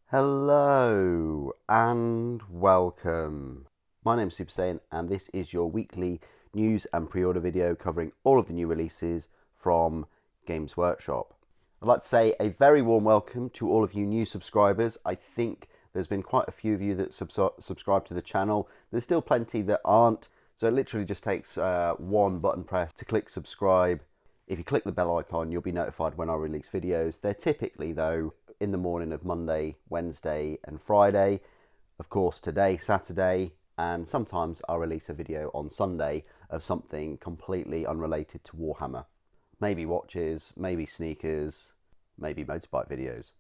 Hello and welcome. My name's Super Saiyan and this is your weekly news and pre-order video covering all of the new releases from Games Workshop. I'd like to say a very warm welcome to all of you new subscribers. I think there's been quite a few of you that subscribe to the channel. There's still plenty that aren't, so it literally just takes one button press to click subscribe. If you click the bell icon, you'll be notified when I release videos. They're typically, though, in the morning of Monday, Wednesday and Friday. Of course, today, Saturday, and sometimes I'll release a video on Sunday of something completely unrelated to Warhammer. Maybe watches, maybe sneakers, maybe motorbike videos.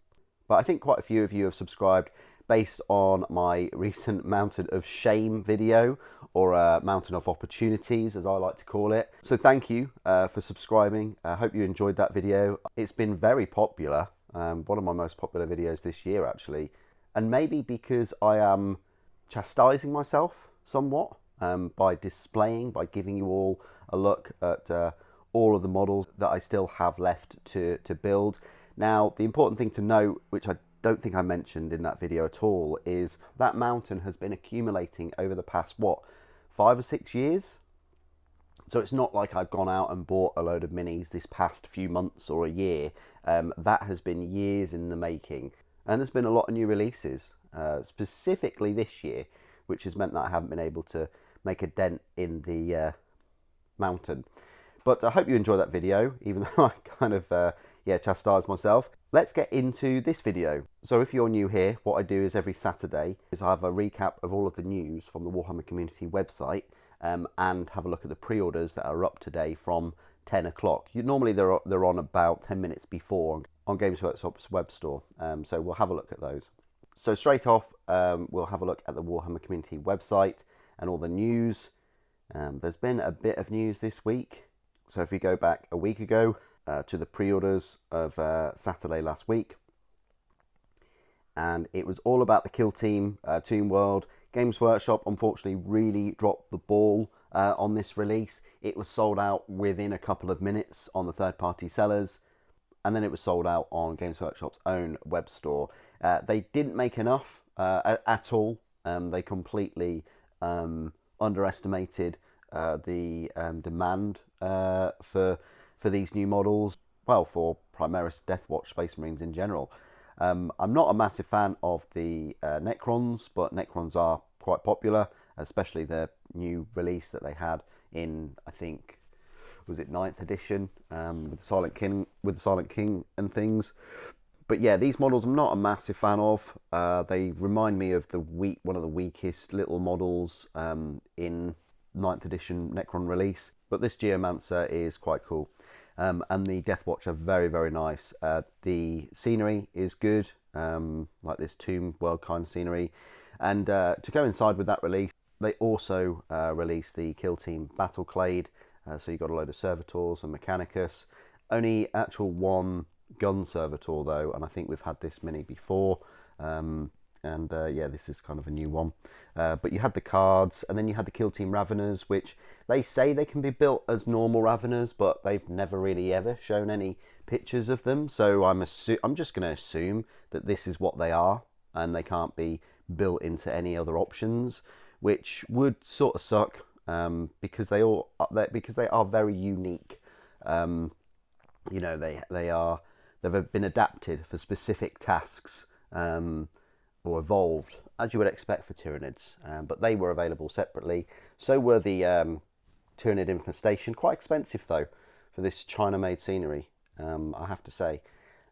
But I think quite a few of you have subscribed based on my recent Mountain of Shame video, or Mountain of Opportunities as I like to call it. So thank you for subscribing. I hope you enjoyed that video. It's been very popular, one of my most popular videos this year actually, and maybe because I am chastising myself somewhat by giving you all a look at all of the models that I still have left to build. Now, the important thing to note, which I don't think I mentioned in that video at all, is that mountain has been accumulating over the past, 5 or 6 years? So it's not like I've gone out and bought a load of minis this past few months or a year. That has been years in the making. And there's been a lot of new releases, specifically this year, which has meant that I haven't been able to make a dent in the mountain. But I hope you enjoyed that video, even though I kind of chastised myself. Let's get into this video. So if you're new here, what I do is every Saturday is I have a recap of all of the news from the Warhammer community website, and have a look at the pre-orders that are up today from 10 o'clock. Normally they're on about 10 minutes before on Games Workshop's web store, so we'll have a look at those. So straight off, we'll have a look at the Warhammer community website and all the news. There's been a bit of news this week. So if we go back a week ago, to the pre-orders of Saturday last week, and it was all about the Kill Team Toon World. Games Workshop unfortunately really dropped the ball on this release. It was sold out within a couple of minutes on the third-party sellers, and then it was sold out on Games Workshop's own web store. They didn't make enough at all. They completely underestimated the demand for these new models, well, for Primaris Deathwatch Space Marines in general. I'm not a massive fan of the Necrons, but Necrons are quite popular, especially the new release that they had in, I think, was it 9th edition, with the Silent King and things. But yeah, these models I'm not a massive fan of. They remind me of one of the weakest little models in 9th edition Necron release. But this Geomancer is quite cool. And the Deathwatch are very, very nice. The scenery is good, like this Tomb World kind of scenery. And to coincide with that release, they also released the Kill Team Battleclade. So you got a load of Servitors and Mechanicus. Only actual one gun Servitor though, and I think we've had this mini before. Yeah, this is kind of a new one. But you had the cards, and then you had the Kill Team Raveners, which they say they can be built as normal Raveners, but they've never really ever shown any pictures of them. So I'm just going to assume that this is what they are, and they can't be built into any other options, which would sort of suck, because they are very unique. You know, they've been adapted for specific tasks, or evolved, as you would expect for Tyranids, but they were available separately. So were the Tyranid Infestation. Quite expensive though for this China-made scenery, I have to say.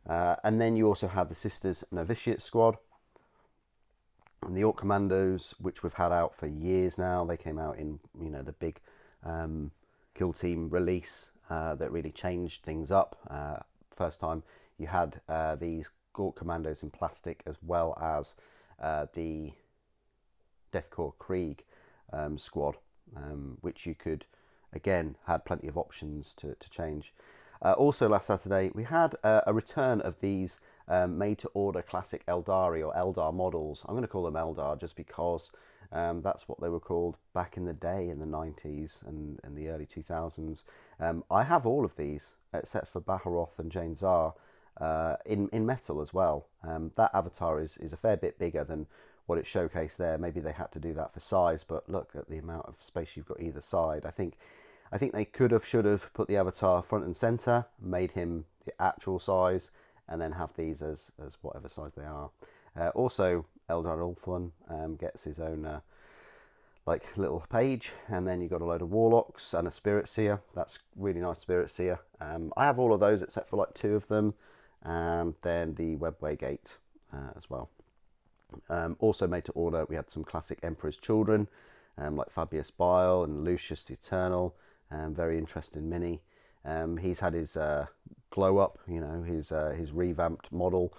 And then you also have the Sisters Novitiate Squad and the Orc Commandos, which we've had out for years now. They came out in, you know, the big Kill Team release that really changed things up. First time you had these Orc Commandos in plastic, as well as the Deathcore Krieg squad, which you could, again, had plenty of options to change. Also last Saturday we had a return of these made to order classic Eldari or Eldar models. I'm going to call them Eldar just because that's what they were called back in the day, in the 90s and the early 2000s. I have all of these except for Baharoth and Jane Zar, in metal as well. That avatar is a fair bit bigger than what it showcased there. Maybe they had to do that for size, but look at the amount of space you've got either side. I think they could have, should have put the avatar front and center, made him the actual size, and then have these as whatever size they are. Also, Eldar Ulthuan gets his own like little page, and then you've got a load of warlocks and a spirit seer. That's really nice spirit seer. I have all of those except for like 2 of them, and then the Webway Gate as well. Also made to order, we had some classic Emperor's Children, like Fabius Bile and Lucius the Eternal. Very interesting mini. He's had his glow up, you know, his revamped model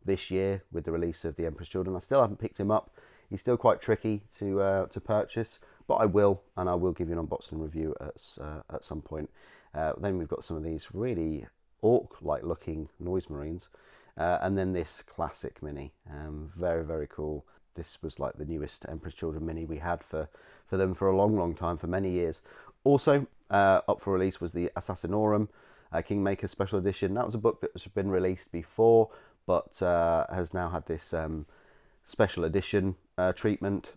this year with the release of the Emperor's Children. I still haven't picked him up. He's still quite tricky to purchase, but I will, and I will give you an unboxing review at some point. Then we've got some of these really orc-like looking Noise Marines, and then this classic mini. Very, very cool. This was like the newest Emperor's Children mini we had for them for a long time, for many years. Also up for release was the Assassinorum Kingmaker Special Edition. That was a book that has been released before, but has now had this special edition treatment.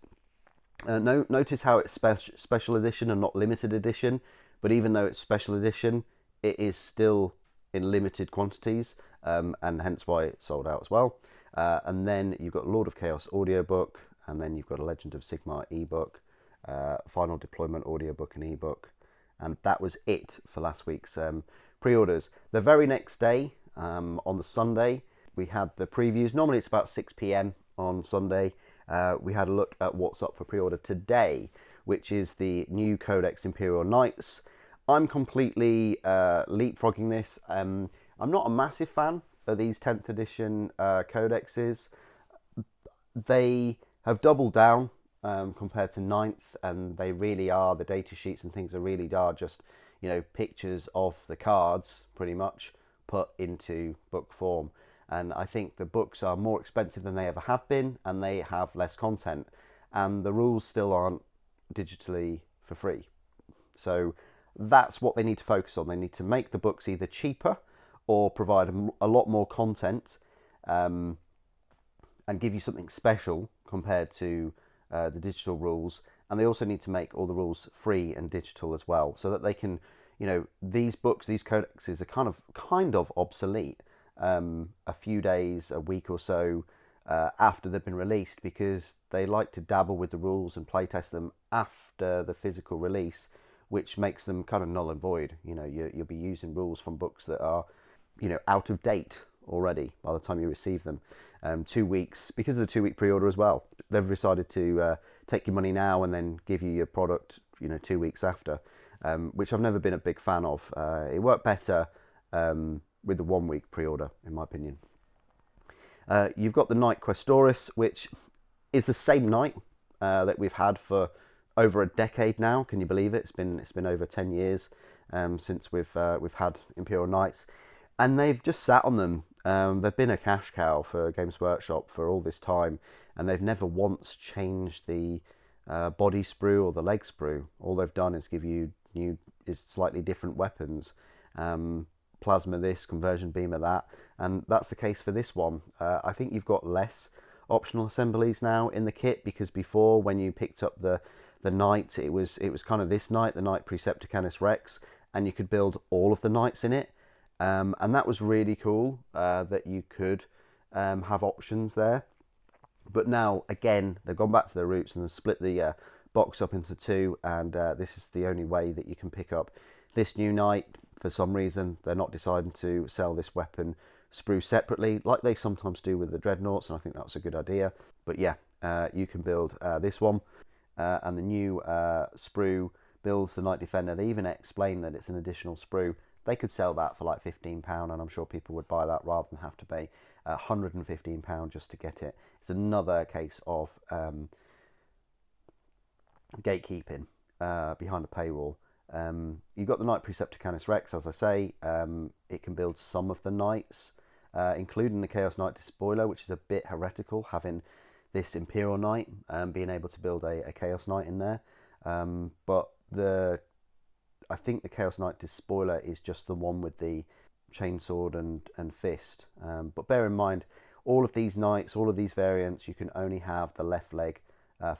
Notice how it's special edition and not limited edition, but even though it's special edition, it is still in limited quantities, and hence why it's sold out as well. And then you've got Lord of Chaos audiobook, and then you've got a Legend of Sigmar ebook, Final Deployment audiobook and ebook, and that was it for last week's pre-orders. The very next day, on the Sunday, we had the previews. Normally it's about 6 p.m. on Sunday. We had a look at what's up for pre-order today, which is the new Codex Imperial Knights. I'm completely leapfrogging this. I'm not a massive fan of these 10th edition codexes. They have doubled down compared to 9th, and they really are, the data sheets and things are really are just, you know, pictures of the cards pretty much put into book form. And I think the books are more expensive than they ever have been, and they have less content, and the rules still aren't digitally for free. So that's what they need to focus on. They need to make the books either cheaper or provide a lot more content, and give you something special compared to the digital rules. And they also need to make all the rules free and digital as well, so that they can, you know, these books, these codexes are kind of obsolete a few days, a week or so after they've been released, because they like to dabble with the rules and playtest them after the physical release, which makes them kind of null and void. You know, you'll be using rules from books that are, you know, out of date already by the time you receive them. 2 weeks, because of the 2 week pre-order as well, they've decided to take your money now and then give you your product, you know, 2 weeks after, which I've never been a big fan of. It worked better with the 1 week pre-order, in my opinion. You've got the Knight Questoris, which is the same knight that we've had for over a decade now. Can you believe it? It's been over 10 years since we've had Imperial Knights, and they've just sat on them. They've been a cash cow for Games Workshop for all this time, and they've never once changed the body sprue or the leg sprue. All they've done is give you slightly different weapons. Plasma this, conversion beamer that, and that's the case for this one. I think you've got less optional assemblies now in the kit, because before, when you picked up the knight, it was kind of this knight, the Knight Precepticanus Rex, and you could build all of the knights in it, and that was really cool, that you could have options there. But now, again, they've gone back to their roots and they've split the box up into 2, and this is the only way that you can pick up this new knight. For some reason, they're not deciding to sell this weapon sprue separately, like they sometimes do with the Dreadnoughts, and I think that's a good idea. But yeah, you can build this one, and the new sprue builds the Knight Defender. They even explain that it's an additional sprue. They could sell that for like £15, and I'm sure people would buy that rather than have to pay £115 just to get it. It's another case of gatekeeping behind a paywall. You've got the Knight Precepticanus Rex, as I say. It can build some of the knights, including the Chaos Knight Despoiler, which is a bit heretical, having this Imperial Knight being able to build a Chaos Knight in there. But I think the Chaos Knight Despoiler is just the one with the chainsword and fist. But bear in mind, all of these knights, all of these variants, you can only have the left leg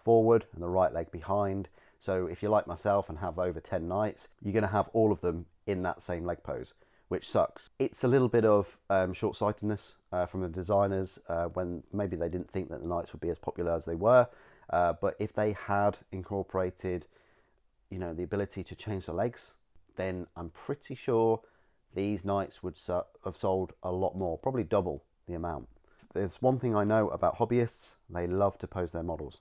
forward and the right leg behind. So if you're like myself and have over 10 knights, you're going to have all of them in that same leg pose, which sucks. It's a little bit of short-sightedness from the designers when maybe they didn't think that the knights would be as popular as they were. But if they had incorporated, you know, the ability to change the legs, then I'm pretty sure these knights would have sold a lot more, probably double the amount. There's one thing I know about hobbyists: they love to pose their models.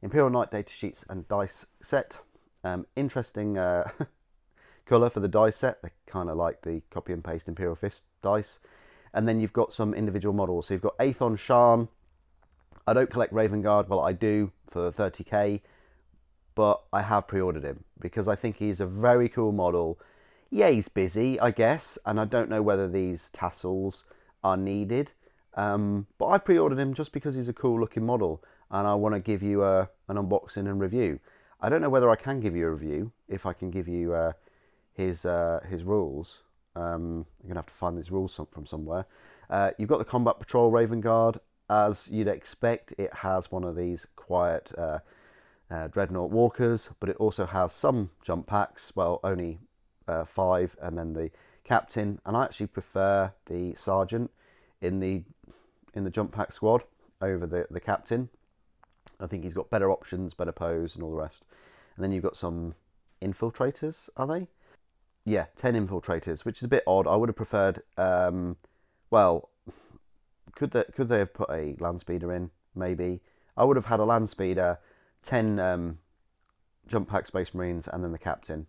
Imperial Knight datasheets and dice set. Interesting colour for the dice set. They're kind of like the copy and paste Imperial Fist dice. And then you've got some individual models. So you've got Aethon Shaan. I don't collect Raven Guard. Well, I do for 30k, but I have pre-ordered him because I think he's a very cool model. Yeah, he's busy, I guess, and I don't know whether these tassels are needed. But I pre-ordered him just because he's a cool looking model, and I want to give you an unboxing and review. I don't know whether I can give you a review, if I can give you his rules. I'm going to have to find these rules from somewhere. You've got the Combat Patrol Raven Guard. As you'd expect, it has one of these quiet Dreadnought Walkers, but it also has some jump packs, well, only 5, and then the Captain. And I actually prefer the Sergeant in the jump pack squad over the Captain. I think he's got better options, better pose, and all the rest. And then you've got some infiltrators, are they? Yeah, 10 infiltrators, which is a bit odd. I would have preferred, well, could they have put a land speeder in? Maybe. I would have had a land speeder, 10 jump pack Space Marines, and then the Captain,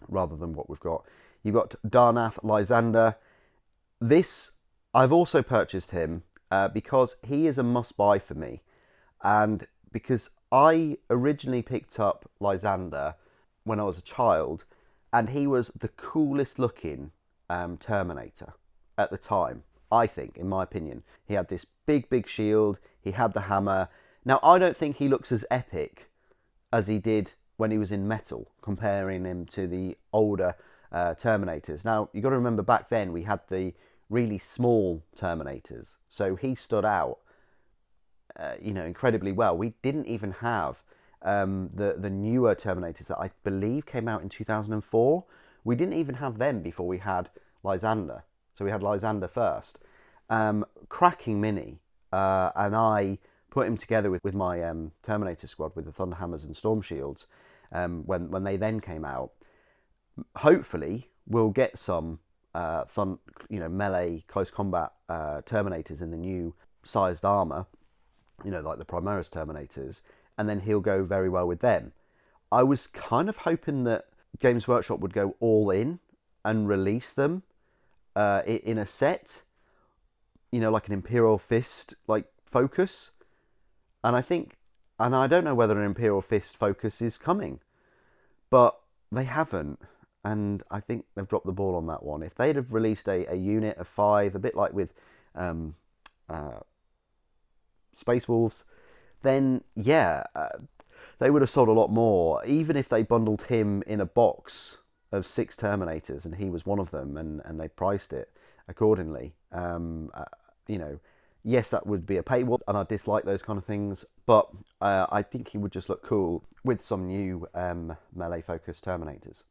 rather than what we've got. You've got Darnath Lysander. This, I've also purchased him because he is a must-buy for me. And because I originally picked up Lysander when I was a child, and he was the coolest looking Terminator at the time, I think, in my opinion. He had this big shield, he had the hammer. Now, I don't think he looks as epic as he did when he was in metal, comparing him to the older Terminators. Now, you've got to remember, back then we had the really small Terminators, so he stood out you know, incredibly well. We didn't even have the newer Terminators that I believe came out in 2004. We didn't even have them before we had Lysander. So we had Lysander first. Cracking mini. And I put him together with my Terminator squad with the Thunderhammers and Storm Shields when they then came out. Hopefully we'll get some melee close combat Terminators in the new sized armor, you know, like the Primaris Terminators, and then he'll go very well with them. I was kind of hoping that Games Workshop would go all in and release them in a set, you know, like an Imperial Fist like focus. And I don't know whether an Imperial Fist focus is coming, but they haven't, and I think they've dropped the ball on that one. If they'd have released a unit of 5, a bit like with Space Wolves, then yeah, they would have sold a lot more, even if they bundled him in a box of 6 Terminators and he was one of them, and they priced it accordingly. You know, yes, that would be a paywall, and I dislike those kind of things, but I think he would just look cool with some new melee focused Terminators.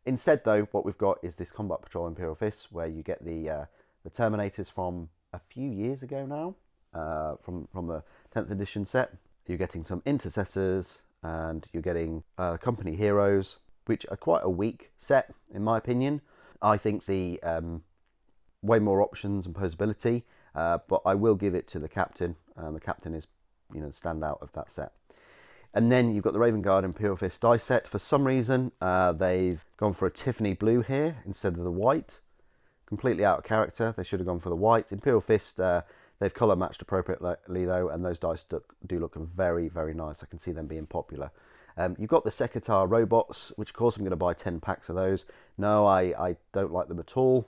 Instead, though, what we've got is this Combat Patrol Imperial Fist, where you get the Terminators from a few years ago now. From the 10th edition set. You're getting some intercessors, and you're getting company heroes, which are quite a weak set in my opinion. I think the way more options and posability, but I will give it to the Captain. The Captain is, you know, the standout of that set. And then you've got the Raven Guard Imperial Fist die set. For some reason, they've gone for a Tiffany blue here instead of the white. Completely out of character. They should have gone for the white. Imperial Fist, they've colour matched appropriately though, and those dice do look very, very nice. I can see them being popular. You've got the Sekitar robots, which of course I'm going to buy 10 packs of those. No, I don't like them at all.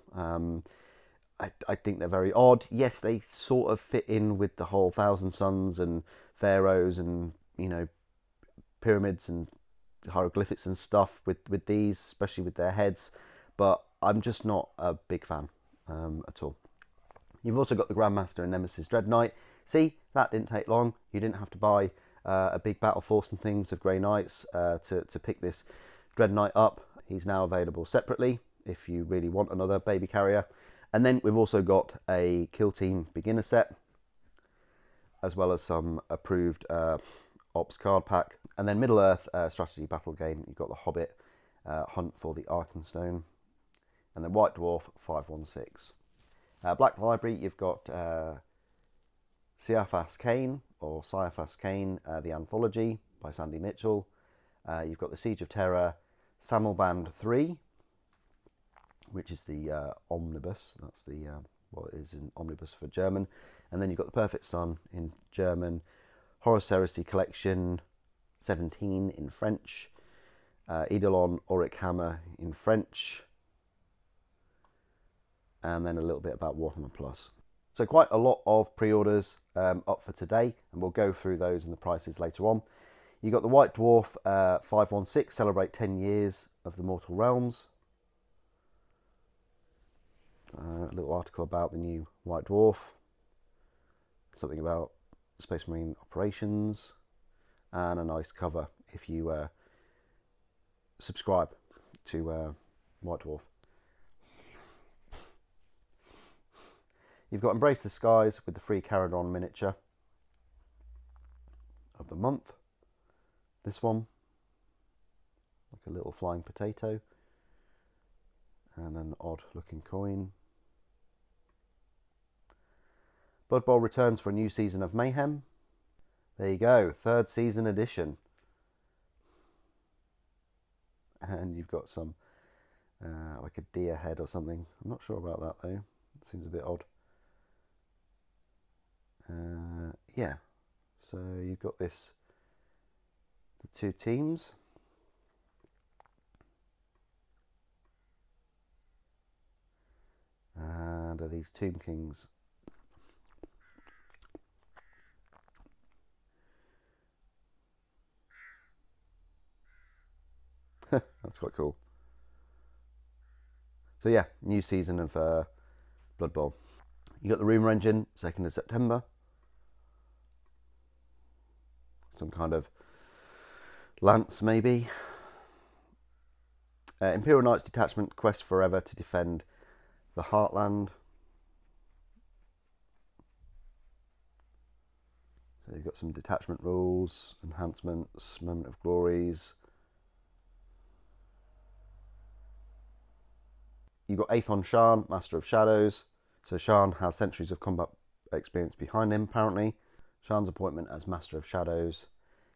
I think they're very odd. Yes, they sort of fit in with the whole Thousand Suns and Pharaohs and, you know, pyramids and hieroglyphics and stuff with these, especially with their heads. But I'm just not a big fan at all. You've also got the Grandmaster and Nemesis Dread Knight. See, that didn't take long. You didn't have to buy a big battle force and things of Grey Knights to pick this Dread Knight up. He's now available separately if you really want another baby carrier. And then we've also got a Kill Team beginner set, as well as some approved Ops card pack. And then Middle Earth strategy battle game. You've got the Hobbit Hunt for the Arkenstone. And then White Dwarf 516. Black Library, you've got Siaphas Kane, or Siaphas Kane, the Anthology by Sandy Mitchell. You've got the Siege of Terror, Samelband 3, which is the omnibus. That's the what it is in omnibus for German. And then you've got the Perfect Sun in German, Horus Heresy Collection 17 in French, Eidolon Auric Hammer in French, and then a little bit about Warhammer Plus. So quite a lot of pre-orders up for today, and we'll go through those and the prices later on. You got the White Dwarf 516, celebrate 10 years of the Mortal Realms. A little article about the new White Dwarf, something about Space Marine operations, and a nice cover if you subscribe to White Dwarf. You've got Embrace the Skies with the free Caradon miniature of the month. This one, like a little flying potato, and an odd looking coin. Blood Bowl returns for a new season of Mayhem. There you go, 3rd season edition. And you've got some, like a deer head or something. I'm not sure about that though, it seems a bit odd. Yeah, so you've got the 2 teams. And are these Tomb Kings. That's quite cool. So yeah, new season of Blood Bowl. You got the Rumour Engine, 2nd of September. Some kind of lance, maybe. Imperial Knights Detachment, quest forever to defend the Heartland. So you've got some detachment rules, enhancements, moment of glories. You've got Aethon Shaan, Master of Shadows. So Shaan has centuries of combat experience behind him, apparently. Shaan's appointment as Master of Shadows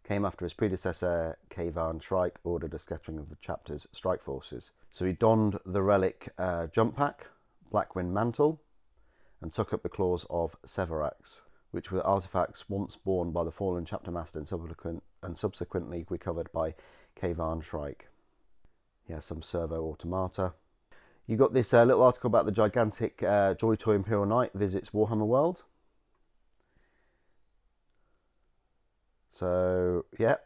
came after his predecessor, Kayvan Shrike, ordered a scattering of the chapter's strike forces. So he donned the relic jump pack, Blackwind Mantle, and took up the claws of Severax, which were artifacts once borne by the fallen chapter master and subsequently recovered by Kayvan Shrike. He has some servo automata. You got this little article about the gigantic Joy Toy Imperial Knight visits Warhammer World. So, yeah,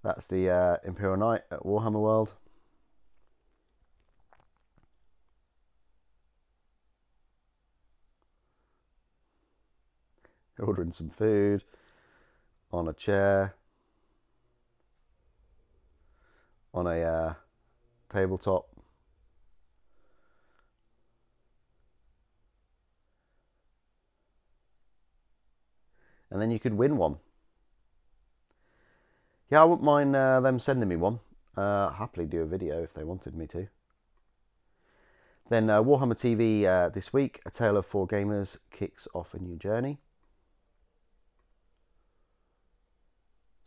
that's the Imperial Knight at Warhammer World. Ordering some food on a chair, on a tabletop. And then you could win one. Yeah, I wouldn't mind them sending me one. Happily do a video if they wanted me to. Then Warhammer TV this week, A Tale of Four Gamers kicks off a new journey.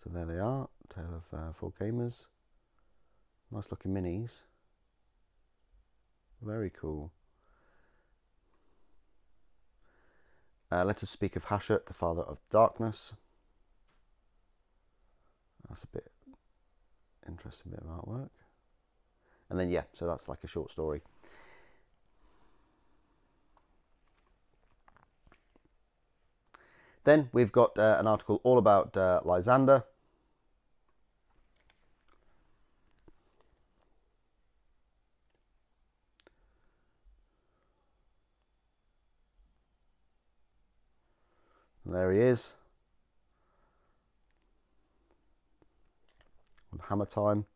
So there they are, Tale of Four Gamers. Nice looking minis. Very cool. Let us speak of Hashut, the father of darkness. That's a bit interesting bit of artwork. And then yeah, so that's like a short story. Then we've got an article all about Lysander. And there he is. Hammer time.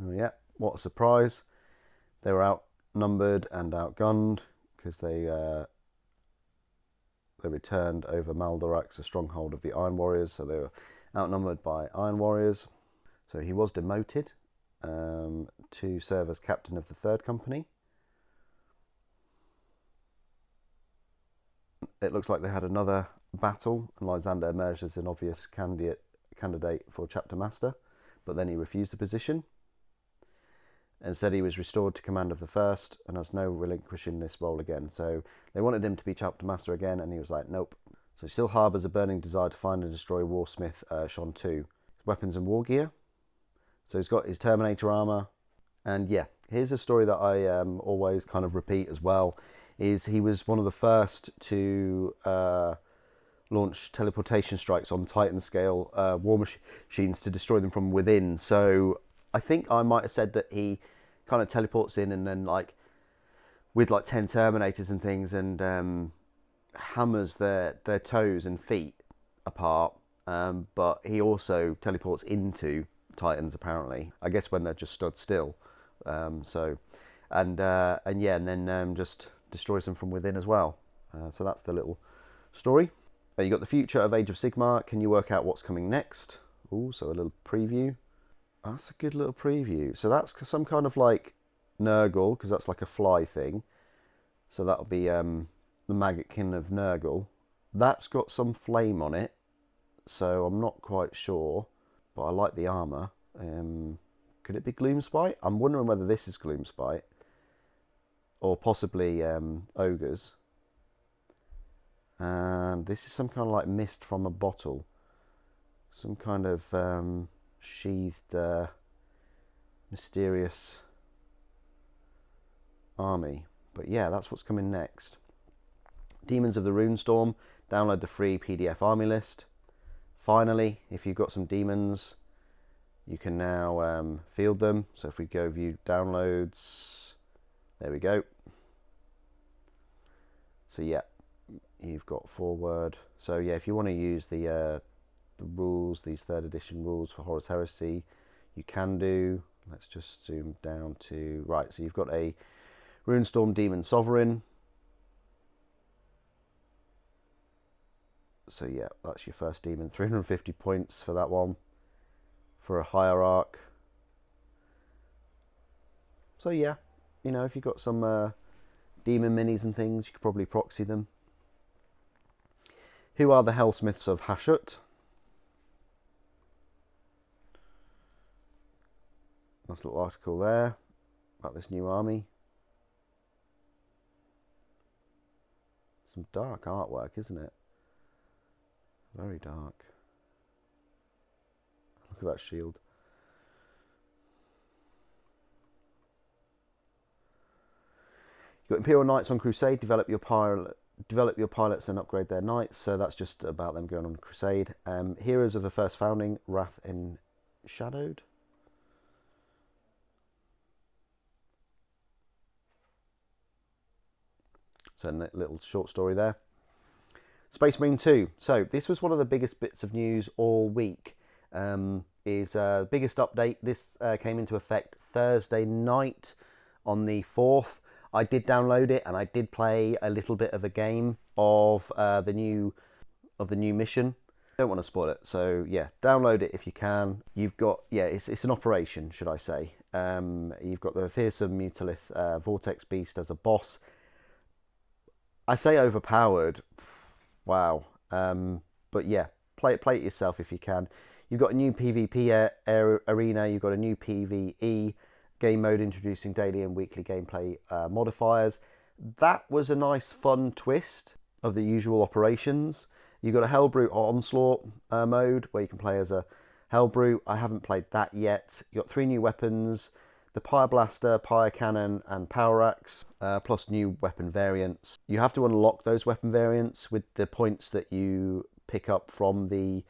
Oh yeah, what a surprise. They were outnumbered and outgunned because they returned over Maldorax, a stronghold of the Iron Warriors, so they were outnumbered by Iron Warriors. So he was demoted to serve as captain of the Third Company. It looks like they had another battle, and Lysander emerged as an obvious candidate for chapter master, but then he refused the position and said he was restored to command of the first and has no relinquishing this role again. So they wanted him to be chapter master again, and he was like, nope. So he still harbours a burning desire to find and destroy Warsmith Shaan 2. Weapons and war gear. So he's got his Terminator armour. And yeah, here's a story that I always kind of repeat as well, is he was one of the first to launch teleportation strikes on Titan scale war machines to destroy them from within. So I think I might have said that he kind of teleports in and then like with like 10 Terminators and things and hammers their toes and feet apart. But he also teleports into Titans apparently. I guess when they're just stood still. And then just destroys them from within as well. So that's the little story. You got the future of Age of Sigmar. Can you work out what's coming next? Ooh, so a little preview. That's a good little preview. So that's some kind of like Nurgle, because that's like a fly thing. So that'll be the Maggotkin of Nurgle. That's got some flame on it, so I'm not quite sure, but I like the armour. Could it be Gloomspite? I'm wondering whether this is Gloomspite, or possibly Ogres. And this is some kind of like mist from a bottle. Some kind of sheathed mysterious army. But yeah, that's what's coming next. Demons of the Runestorm. Download the free PDF army list. Finally, if you've got some demons, you can now field them. So if we go view downloads, there we go. So yeah, you've got forward. So yeah, if you want to use the rules, these 3rd edition rules for Horus Heresy, you can do. Let's just zoom down to, right, so you've got a Runestorm Demon Sovereign. So yeah, that's your first demon. 350 points for that one. For a Hierarch. So yeah, you know, if you've got some demon minis and things, you could probably proxy them. Who are the Hellsmiths of Hashut? Nice little article there about this new army. Some dark artwork, isn't it? Very dark. Look at that shield. You've got Imperial Knights on Crusade. Develop your pilots and upgrade their knights. So that's just about them going on crusade. Heroes of the First Founding. Wrath Enshadowed. So a little short story there. Space Marine 2. So this was one of the biggest bits of news all week. Is the biggest update. This came into effect Thursday night on the 4th. I did download it and I did play a little bit of a game of the new mission. Don't want to spoil it, so yeah, download it if you can. You've got, yeah, it's an operation, should I say. You've got the fearsome Mutalith Vortex Beast as a boss. I say overpowered, wow. But yeah, play it yourself if you can. You've got a new PvP arena. You've got a new PvE game mode introducing daily and weekly gameplay modifiers. That was a nice, fun twist of the usual operations. You've got a Hellbrute Onslaught mode where you can play as a Hellbrute. I haven't played that yet. You've got 3 new weapons. The Pyre Blaster, Pyre Cannon and Power Axe, plus new weapon variants. You have to unlock those weapon variants with the points that you pick up from the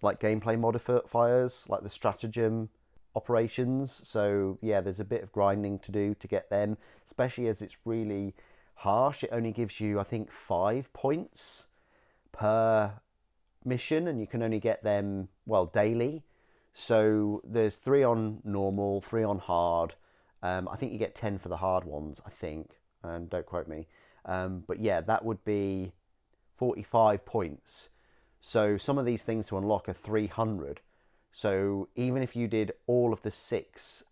like gameplay modifiers, like the stratagem operations. So yeah, there's a bit of grinding to do to get them, especially as it's really harsh. It only gives you, I think, 5 points per mission, and you can only get them, well, daily. So there's 3 on normal, 3 on hard. I think you get 10 for the hard ones, I think, and don't quote me. But yeah, that would be 45 points. So some of these things to unlock are 300. So even if you did all of the 6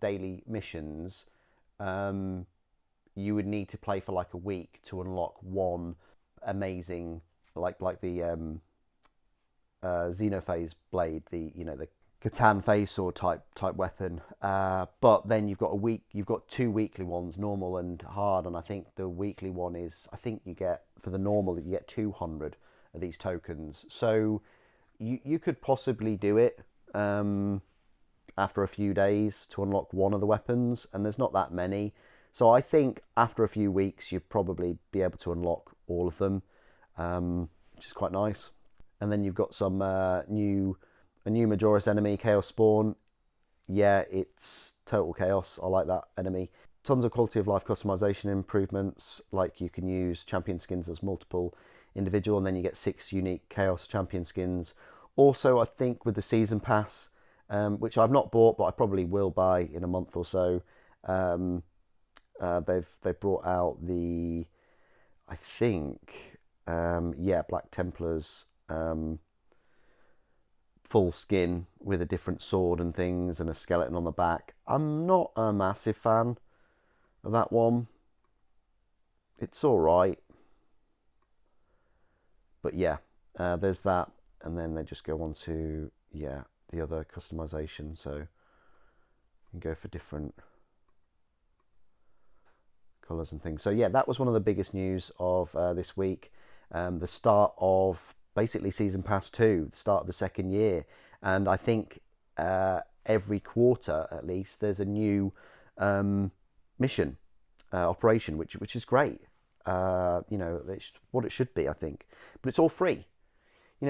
daily missions, you would need to play for like a week to unlock one amazing, like the Xenophase blade, the Catan phase sword type weapon. But then you've got you've got 2 weekly ones, normal and hard, and I think the weekly one is, I think you get, for the normal, you get 200 of these tokens. So you could possibly do it after a few days to unlock one of the weapons, and there's not that many. So I think after a few weeks you'd probably be able to unlock all of them, which is quite nice. And then you've got some a new Majoris enemy, Chaos Spawn. Yeah, it's total chaos. I like that enemy. Tons of quality of life customization improvements, like you can use champion skins as multiple individual, and then you get 6 unique Chaos champion skins. Also, I think with the season pass, which I've not bought, but I probably will buy in a month or so, they've brought out the, I think, Black Templars full skin with a different sword and things and a skeleton on the back. I'm not a massive fan of that one. It's all right, but yeah, there's that, and then they just go on to the other customization. So you can go for different colours and things. So yeah, that was one of the biggest news of this week. The start of basically Season Pass 2, the start of the second year. And I think every quarter, at least, there's a new mission, operation, which is great. It's what it should be, I think. But it's all free.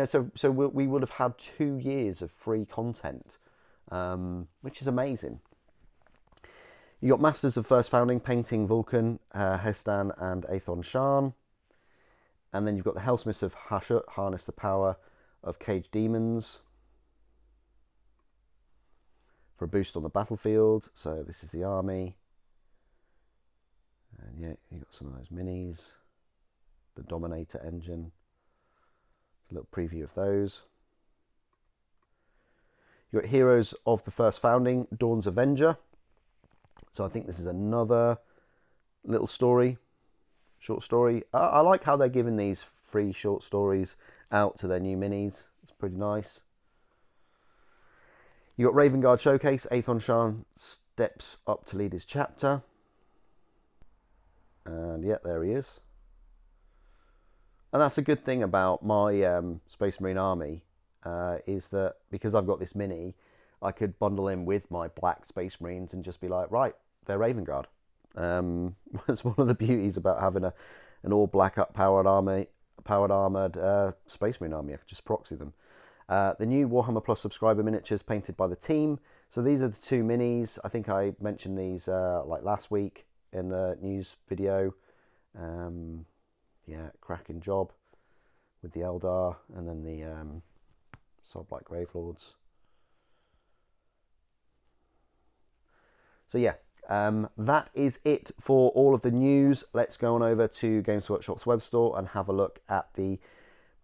So we would have had 2 years of free content, which is amazing. You got Masters of First Founding, painting Vulcan, Hestan and Aethon Shaan. And then you've got the Hellsmiths of Hashut, harness the power of caged demons for a boost on the battlefield. So this is the army. And yeah, you got some of those minis. The Dominator engine. A little preview of those. You got Heroes of the First Founding, Dorn's Avenger. So I think this is another little story. Short story. I like how they're giving these free short stories out to their new minis. It's pretty nice. You got Raven Guard Showcase. Aethon Shaan steps up to lead his chapter. And yeah, there he is. And that's a good thing about my Space Marine army, is that because I've got this mini, I could bundle in with my black Space Marines and just be like, right, they're Raven Guard. It's one of the beauties about having an all black up powered armored Space Marine army. I could just proxy them. The new Warhammer Plus subscriber miniatures painted by the team. So these are the 2 minis. I think I mentioned these like last week in the news video. Cracking job with the Eldar and then the Soul Black Gravelords. So yeah. That is it for all of the news. Let's go on over to Games Workshop's web store and have a look at the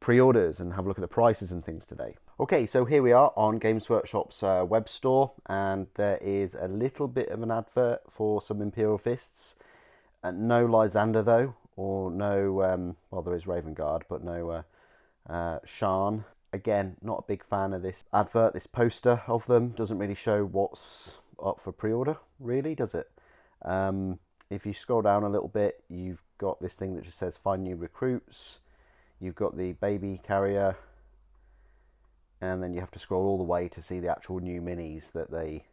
pre-orders and have a look at the prices and things today. Okay, so here we are on Games Workshop's web store, and there is a little bit of an advert for some Imperial Fists. No Lysander though, or no, well, there is Raven Guard, but no Shaan. Again, not a big fan of this advert. This poster of them doesn't really show what's up for pre-order, really, does it? If you scroll down a little bit, you've got this thing that just says find new recruits. You've got the baby carrier, and then you have to scroll all the way to see the actual new minis that they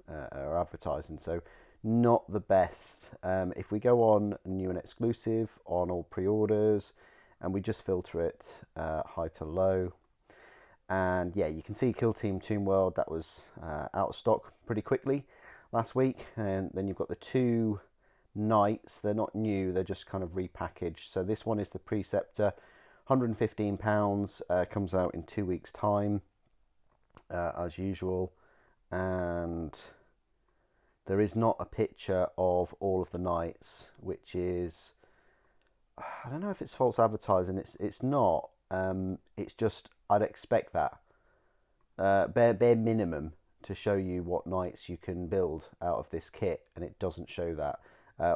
are advertising. So not the best. If we go on new and exclusive on all pre-orders and we just filter it high to low, And yeah, you can see Kill Team Toon World, that was out of stock pretty quickly last week. And then you've got the 2 knights. They're not new, they're just kind of repackaged. So this one is the Preceptor, £115, comes out in 2 weeks time, as usual. And there is not a picture of all of the knights, which is, I don't know if it's false advertising. It's not. It's just, I'd expect that bare minimum to show you what knights you can build out of this kit, and it doesn't show that.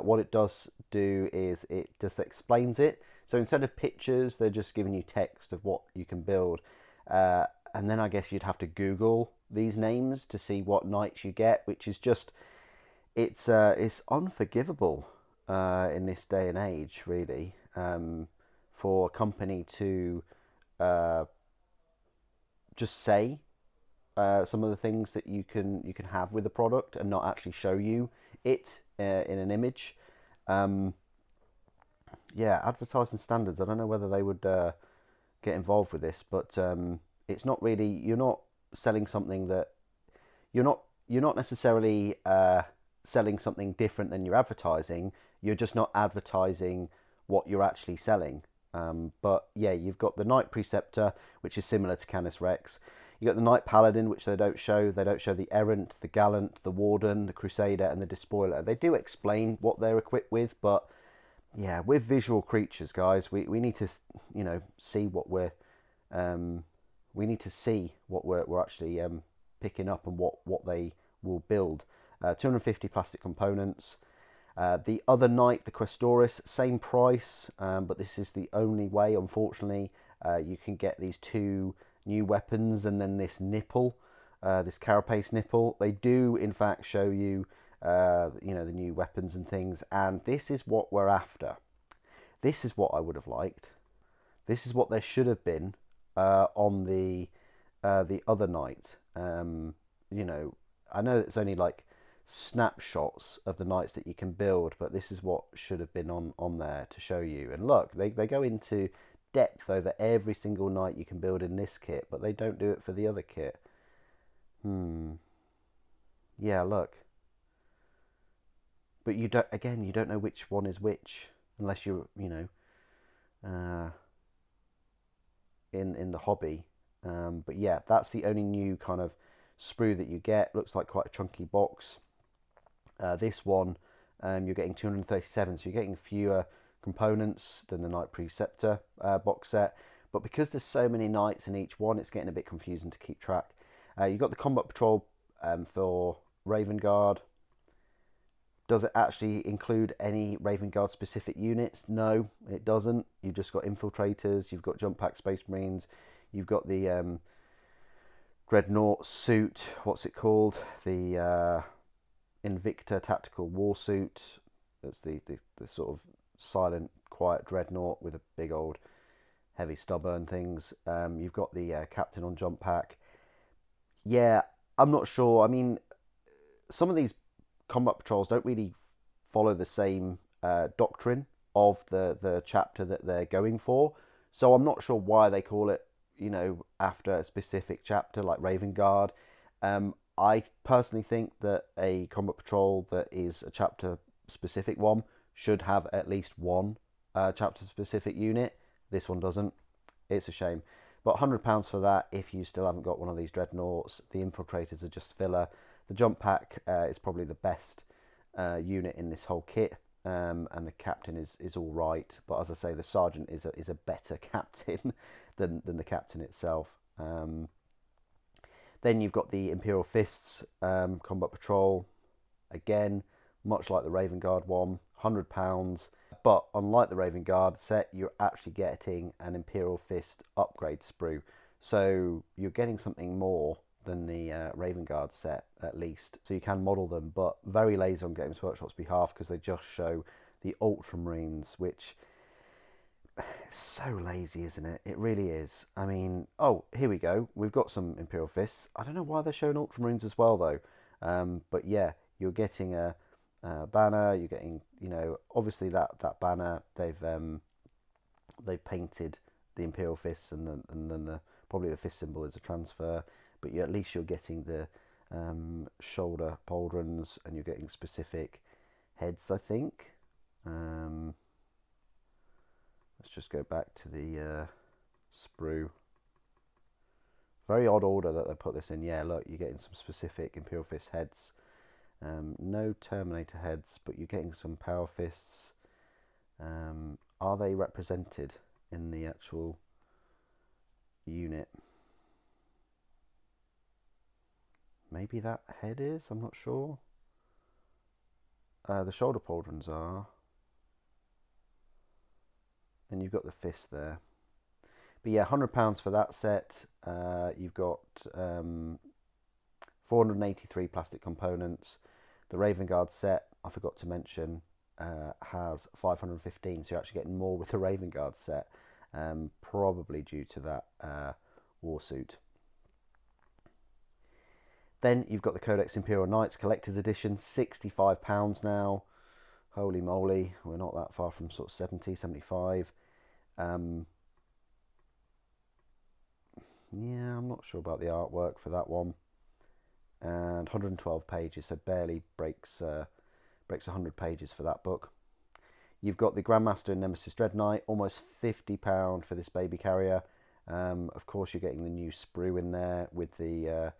What it does do is it just explains it. So instead of pictures, they're just giving you text of what you can build. And then I guess you'd have to Google these names to see what knights you get, which is just, it's unforgivable in this day and age, really, for a company to just say some of the things that you can have with the product and not actually show you it in an image. Yeah, advertising standards. I don't know whether they would get involved with this, but it's not really. You're not selling something that you're not necessarily selling something different than you're advertising. You're just not advertising what you're actually selling. But yeah, you've got the Knight Preceptor, which is similar to Canis Rex. You got the Knight Paladin, which they don't show. They don't show the Errant, the Gallant, the Warden, the Crusader, and the Despoiler. They do explain what they're equipped with, but yeah, with visual creatures, guys, we need to, see what we need to see what we're actually picking up and what they will build. 250 plastic components. The other Knight, the Questoris, same price, but this is the only way, unfortunately, you can get these 2 new weapons and then this nipple, this carapace nipple. They do, in fact, show you, the new weapons and things, and this is what we're after. This is what I would have liked. This is what there should have been on the other Knight. I know it's only like snapshots of the knights that you can build, but this is what should have been on there to show you. And look, they go into depth over every single knight you can build in this kit, but they don't do it for the other kit. Yeah, look. But you don't know which one is which unless you're, in the hobby. But yeah, that's the only new kind of sprue that you get. Looks like quite a chunky box. This one, you're getting 237, so you're getting fewer components than the Knight Preceptor box set. But because there's so many knights in each one, it's getting a bit confusing to keep track. You've got the Combat Patrol for Raven Guard. Does it actually include any Raven Guard specific units? No, it doesn't. You've just got Infiltrators, you've got Jump Pack Space Marines, you've got the Dreadnought suit, what's it called? The Invicta Tactical War Suit. That's the sort of silent, quiet Dreadnought with a big old heavy stubborn things. You've got the Captain on Jump Pack. Yeah, I'm not sure. I mean, some of these combat patrols don't really follow the same doctrine of the chapter that they're going for. So I'm not sure why they call it, after a specific chapter like Raven Guard. I personally think that a combat patrol that is a chapter specific one should have at least one chapter specific unit. This one doesn't. It's a shame. But £100 for that if you still haven't got one of these dreadnoughts. The Infiltrators are just filler. The Jump Pack is probably the best unit in this whole kit, and the Captain is all right. But as I say, the Sergeant is a better Captain than the Captain itself. Then you've got the Imperial Fists Combat Patrol. Again, much like the Raven Guard one, £100. But unlike the Raven Guard set, you're actually getting an Imperial Fist upgrade sprue. So you're getting something more than the Raven Guard set, at least. So you can model them, but very lazy on Games Workshop's behalf because they just show the Ultramarines, which is so lazy, isn't it? It really is. I mean, oh, here we go. We've got some Imperial Fists. I don't know why they're showing Ultramarines as well, though. But yeah, you're getting a banner. You're getting, obviously that banner. They've painted the Imperial Fists and then the probably the fist symbol is a transfer, but at least you're getting the shoulder pauldrons, and you're getting specific heads, I think. Let's just go back to the sprue. Very odd order that they put this in. Yeah, look, you're getting some specific Imperial Fist heads. No Terminator heads, but you're getting some Power Fists. Are they represented in the actual unit? Maybe that head is, I'm not sure. The shoulder pauldrons are. And you've got the fist there. But yeah, £100 for that set. You've got 483 plastic components. The Raven Guard set, I forgot to mention, has 515, so you're actually getting more with the Raven Guard set, probably due to that warsuit. Then you've got the Codex Imperial Knights Collector's Edition, £65 now. Holy moly, we're not that far from sort of 70, 75. Yeah, I'm not sure about the artwork for that one. And 112 pages, so barely breaks 100 pages for that book. You've got the Grandmaster and Nemesis Dread Knight, almost £50 for this baby carrier. Of course, you're getting the new sprue in there with the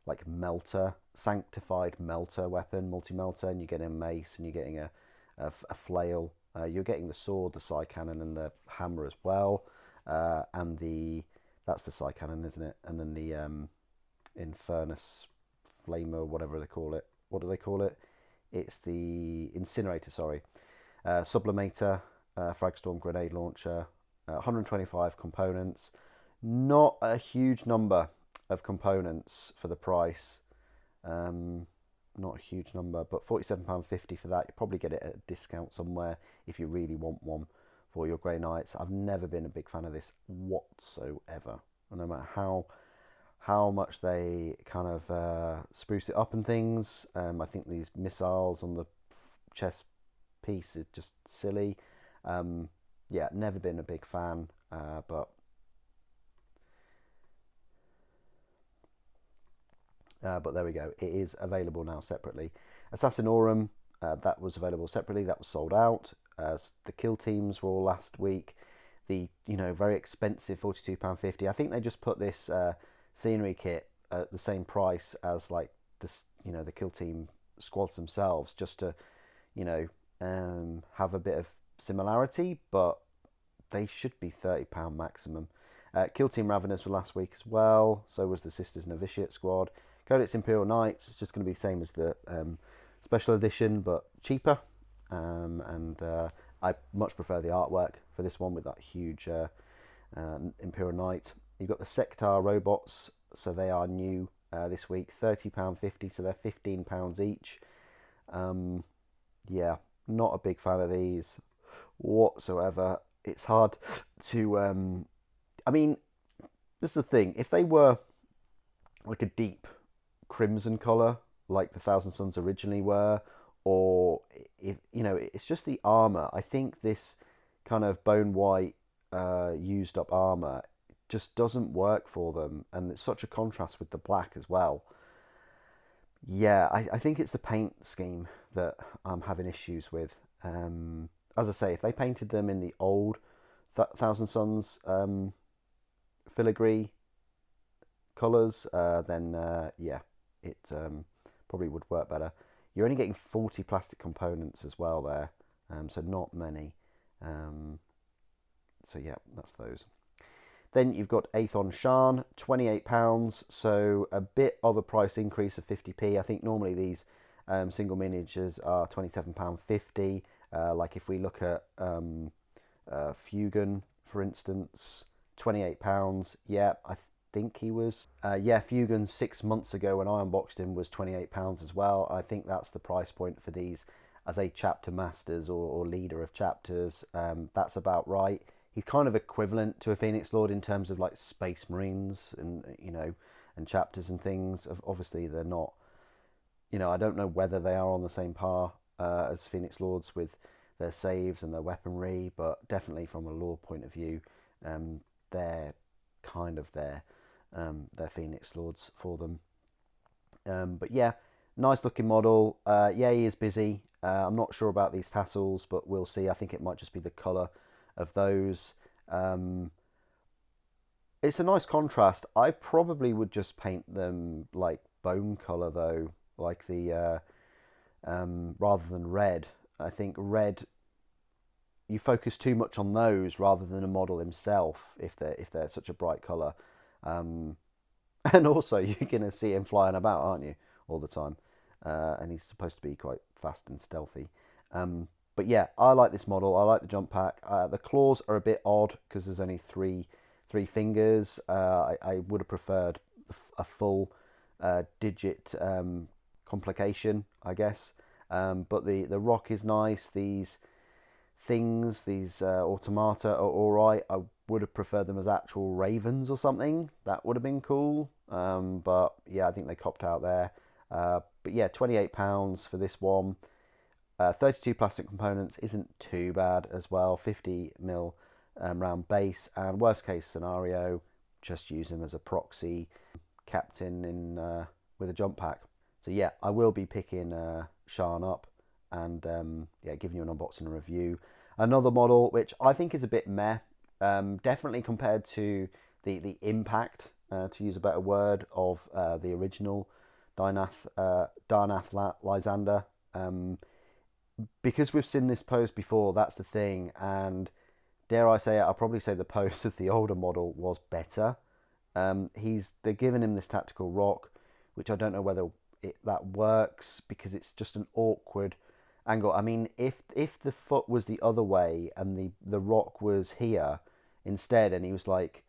like melter, sanctified melter weapon, multi-melter, and you're getting a mace, and you're getting a flail. You're getting the sword, the psi cannon, and the hammer as well. And that's the psi cannon, isn't it? And then the Infernus Flamer, whatever they call it. What do they call it? It's the Incinerator, sorry. Sublimator, Fragstorm Grenade Launcher, 125 components. Not a huge number of components for the price. Not a huge number, but £47.50 for that. You probably get it at a discount somewhere if you really want one for your Grey Knights. I've never been a big fan of this whatsoever. No matter how much they kind of spruce it up and things. I think these missiles on the chest piece is just silly. Yeah, never been a big fan, but there we go. It is available now separately. Assassinorum, that was available separately. That was sold out. The kill teams were all last week. The very expensive £42.50. I think they just put this scenery kit at the same price as like this, the kill team squads themselves, just to have a bit of similarity, but they should be £30 maximum. Kill Team Raveners were last week as well, so was the Sisters Novitiate squad. Codex Imperial Knights is just going to be the same as the special edition, but cheaper. And I much prefer the artwork for this one with that huge Imperial Knight. You've got the Sectar robots, so they are new this week, £30.50, so they're £15 each. Yeah, not a big fan of these whatsoever. It's hard to I mean, this is the thing, if they were like a deep crimson colour like the Thousand Sons originally were, or if it's just the armour. I think this kind of bone white used up armour just doesn't work for them, and it's such a contrast with the black as well. Yeah, I think it's the paint scheme that I'm having issues with. As I say, if they painted them in the old Thousand Sons filigree colours, then yeah, it probably would work better. You're only getting 40 plastic components as well there, so not many. So yeah, that's those. Then you've got Aethon Shaan, £28, so a bit of a price increase of 50p. I think normally these single miniatures are £27.50. Like if we look at Fugan, for instance, £28. Yeah, I think he was. Yeah, Fugan 6 months ago when I unboxed him was £28 as well. I think that's the price point for these as a chapter masters or leader of chapters. That's about right. He's kind of equivalent to a Phoenix Lord in terms of like Space Marines and and chapters and things. Obviously they're not. I don't know whether they are on the same par as Phoenix Lords with their saves and their weaponry, but definitely from a lore point of view, they're kind of there. their Phoenix Lords for them. But yeah, nice looking model. Yeah, he is busy. I'm not sure about these tassels, but we'll see. I think it might just be the colour of those. It's a nice contrast. I probably would just paint them like bone colour though, like the rather than red. I think red, you focus too much on those rather than a model himself if they're such a bright colour. Um, and also you're gonna see him flying about, aren't you, all the time? And he's supposed to be quite fast and stealthy. But yeah, I like this model. I like the jump pack. The claws are a bit odd because there's only three fingers. I would have preferred a full digit complication, I guess. But the rock is nice. These things, these automata are alright. I would have preferred them as actual ravens or something. That would have been cool. But yeah, I think they copped out there. But yeah, £28 for this one. 32 plastic components isn't too bad as well. 50mm round base, and worst case scenario, just use him as a proxy captain in with a jump pack. So yeah, I will be picking Shaan up and yeah, giving you an unboxing review. Another model which I think is a bit meh, definitely compared to the impact, to use a better word, of the original Darnath Lysander. Because we've seen this pose before, that's the thing, and dare I say it, I'll probably say the pose of the older model was better. They're giving him this tactical rock, which I don't know whether that works because it's just an awkward angle. I mean, if the foot was the other way and the rock was here instead, and he was like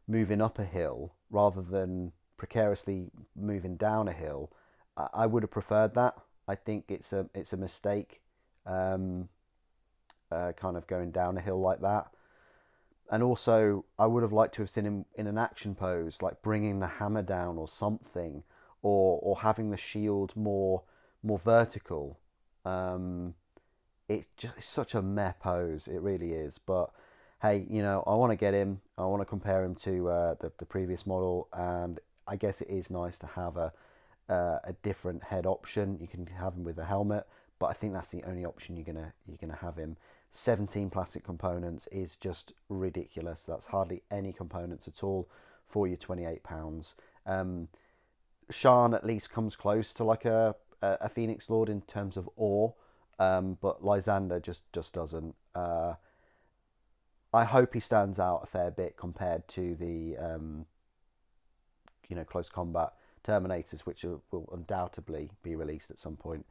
moving up a hill rather than precariously moving down a hill, I would have preferred that. I think it's a mistake, kind of going down a hill like that. And also, I would have liked to have seen him in an action pose, like bringing the hammer down or something, or having the shield more vertical. It's just such a meh pose, it really is. But hey, I want to get him. I want to compare him to the previous model, and I guess it is nice to have a different head option. You can have him with a helmet, but I think that's the only option you're gonna have him. 17 plastic components is just ridiculous. That's hardly any components at all for your £28. Shaan at least comes close to like a Phoenix Lord in terms of ore, but Lysander just doesn't. I hope he stands out a fair bit compared to the close combat Terminators, which will undoubtedly be released at some point.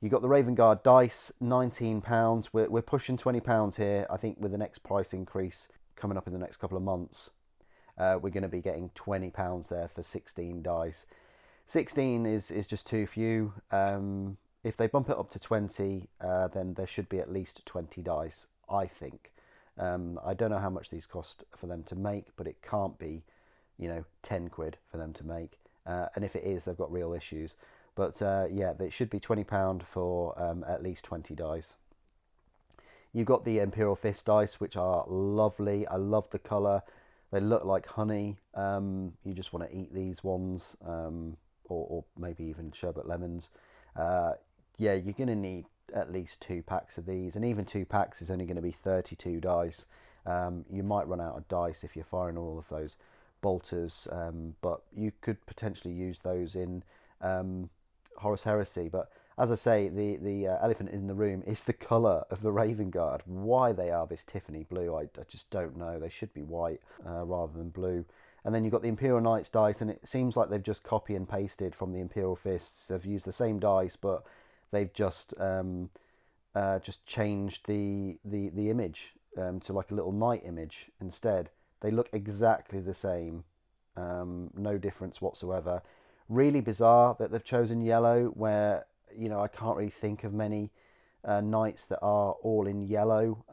You got the Raven Guard dice, £19. We're pushing £20 here. I think with the next price increase coming up in the next couple of months, we're going to be getting £20 there for 16 dice. 16 is just too few. If they bump it up to 20, then there should be at least 20 dice, I think. I don't know how much these cost for them to make, but it can't be, 10 quid for them to make. And if it is, they've got real issues. But yeah, it should be £20 for at least 20 dice. You've got the Imperial Fist dice, which are lovely. I love the colour. They look like honey. You just want to eat these ones, or maybe even sherbet lemons. Yeah, you're going to need at least 2 packs of these, and even 2 packs is only going to be 32 dice. You might run out of dice if you're firing all of those bolters, but you could potentially use those in Horus Heresy. But as I say, the elephant in the room is the colour of the Raven Guard. Why they are this Tiffany blue, I just don't know. They should be white rather than blue. And then you've got the Imperial Knights dice, and it seems like they've just copy and pasted from the Imperial Fists. They've used the same dice, but they've just changed the image to like a little knight image instead. They look exactly the same, no difference whatsoever. Really bizarre that they've chosen yellow, where I can't really think of many knights that are all in yellow.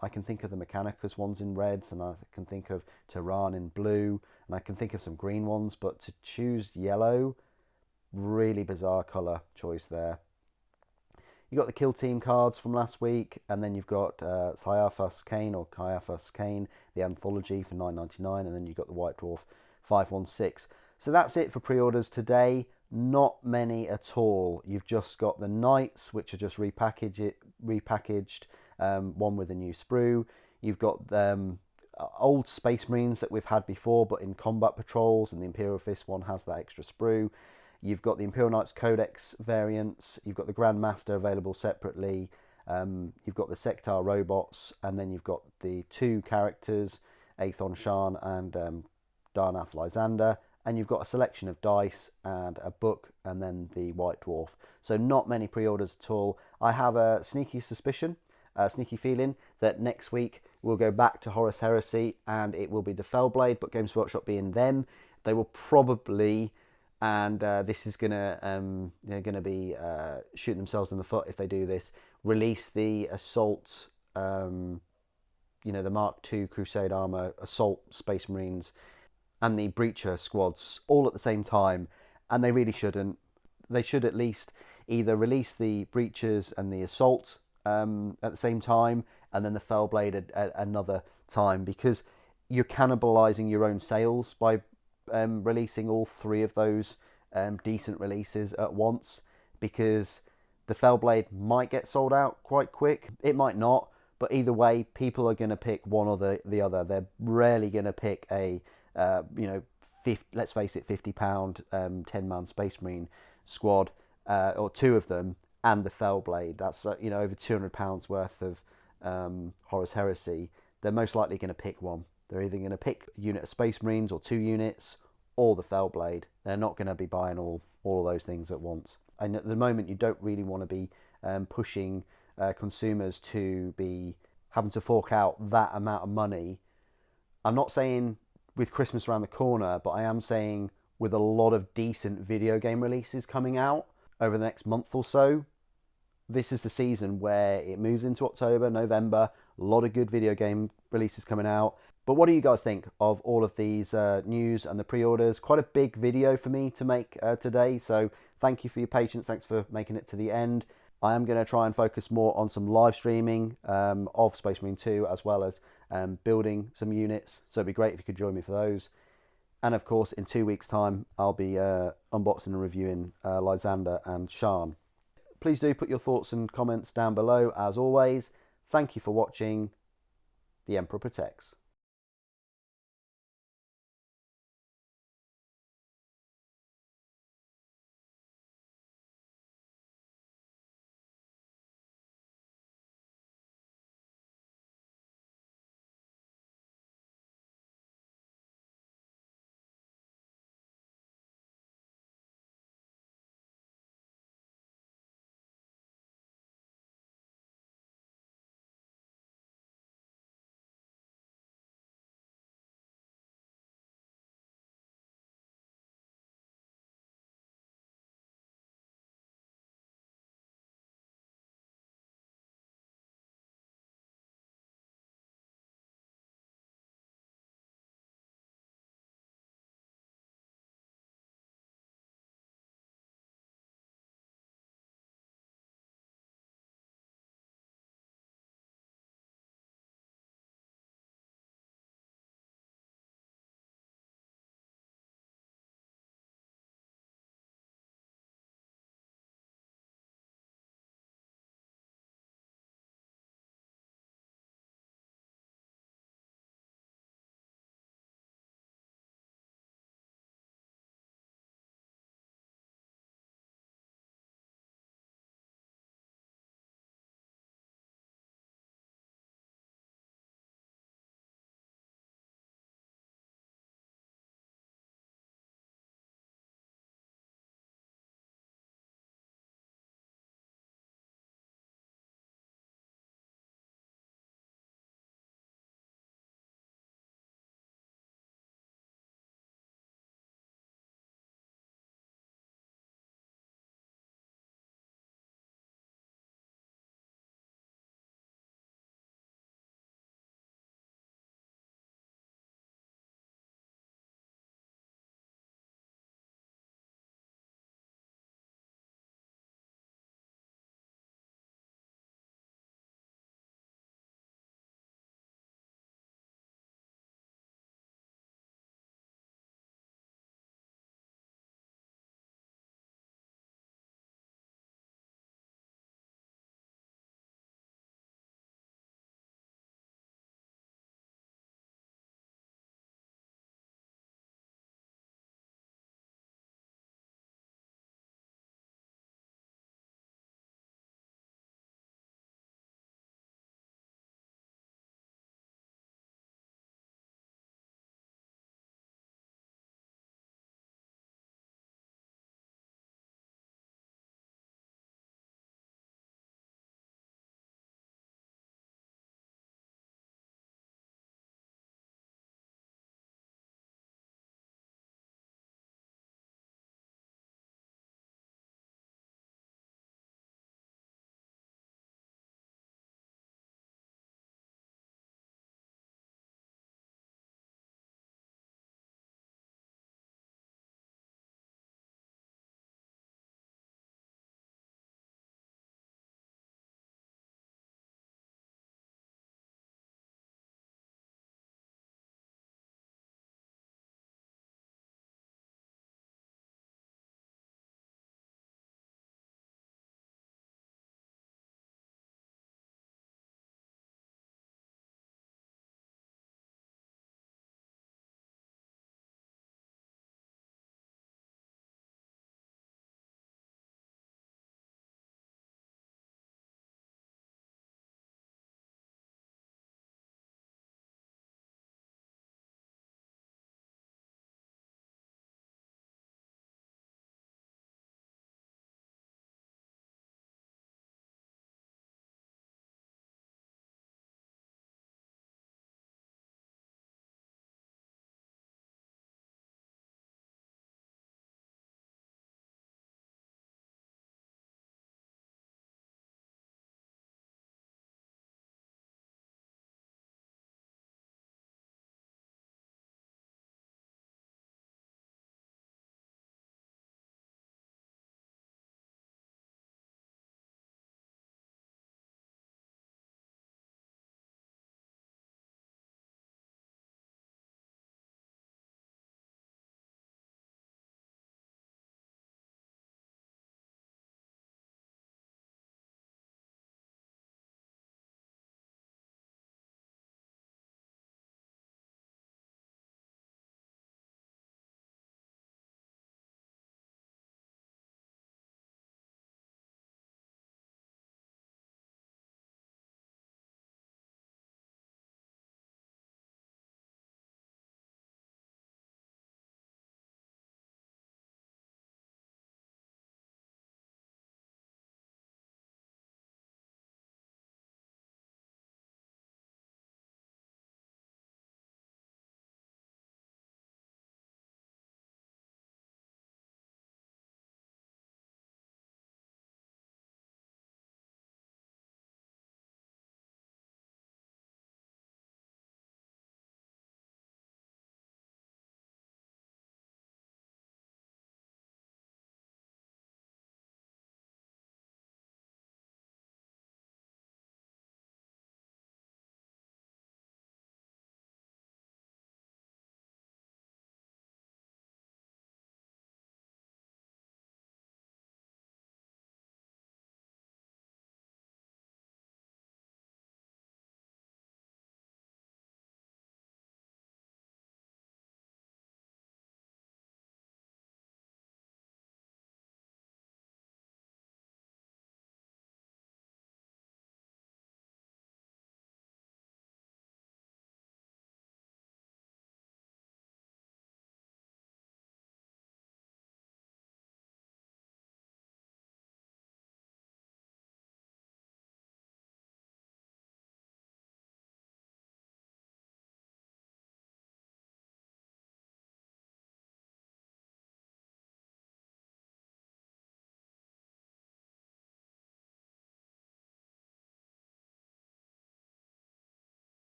I can think of the Mechanicus ones in reds, and I can think of Tehran in blue, and I can think of some green ones, but to choose yellow, really bizarre colour choice there. You got the Kill Team cards from last week, and then you've got Caiaphas Cain, the anthology, for $9.99, and then you've got the White Dwarf 516. So that's it for pre-orders today. Not many at all. You've just got the Knights, which are just repackaged, one with a new sprue. You've got old Space Marines that we've had before, but in combat patrols, and the Imperial Fist one has that extra sprue. You've got the Imperial Knights Codex variants. You've got the Grandmaster available separately. You've got the Sectar robots, and then you've got the 2 characters, Aethon Shaan and Darnath Lysander, and you've got a selection of dice and a book, and then the White Dwarf. So not many pre-orders at all. I have a sneaky suspicion, a sneaky feeling that next week we'll go back to Horus Heresy, and it will be the Fellblade, but Games Workshop being them, they will probably, and this is gonna they're gonna be shooting themselves in the foot if they do this, release the Assault, the Mark II Crusade Armor Assault Space Marines and the Breacher squads all at the same time, and they really shouldn't. They should at least either release the Breachers and the Assault at the same time, and then the Fellblade at another time, because you're cannibalizing your own sales by releasing all 3 of those decent releases at once, because the Fellblade might get sold out quite quick. It might not, but either way, people are going to pick one or the other. They're rarely going to pick a, let's face it, £50 10-man Space Marine squad, or 2 of them, and the Fellblade. That's over £200 worth of Horus Heresy. They're most likely going to pick one. They're either going to pick a unit of Space Marines or 2 units, or the Fellblade. They're not going to be buying all of those things at once. And at the moment, you don't really want to be pushing consumers to be having to fork out that amount of money. I'm not saying with Christmas around the corner, but I am saying with a lot of decent video game releases coming out over the next month or so, this is the season where it moves into October, November, a lot of good video game releases coming out. But what do you guys think of all of these news and the pre-orders? Quite a big video for me to make today, so thank you for your patience. Thanks for making it to the end. I am going to try and focus more on some live streaming of Space Marine 2, as well as building some units. So it'd be great if you could join me for those. And of course, in 2 weeks' time, I'll be unboxing and reviewing Lysander and Shaan. Please do put your thoughts and comments down below, as always. Thank you for watching. The Emperor Protects.